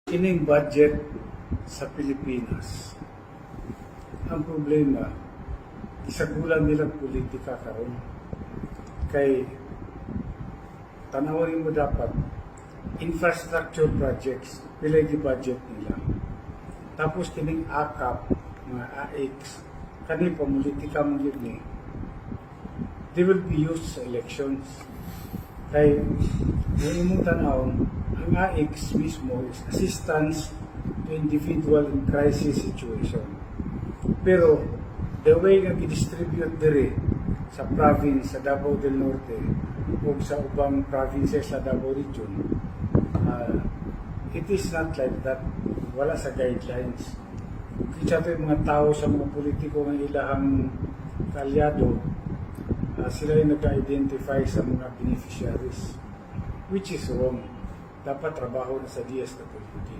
Kining budget sa Pilipinas, ang problema, isagulan nilang politika karon. Kay tanawin mo dapat, infrastructure projects, pilay di budget nila. Tapos kining AKAP, mga AX, kani pamulitika mo yun eh. They will be used sa elections. Kay yung imong tanawon, ang AX mismo is assistance to individual in crisis situation. Pero the way nga i-distribute dire sa province sa Davao del Norte o sa ubang provinces sa Davao region, it is not like that. Wala sa guidelines. Kaya ito yung mga tao sa mga politiko ng ilahang kalyado, sila yung nag-identify sa mga beneficiaries, which is wrong. Dapat trabaho na sa DSWD.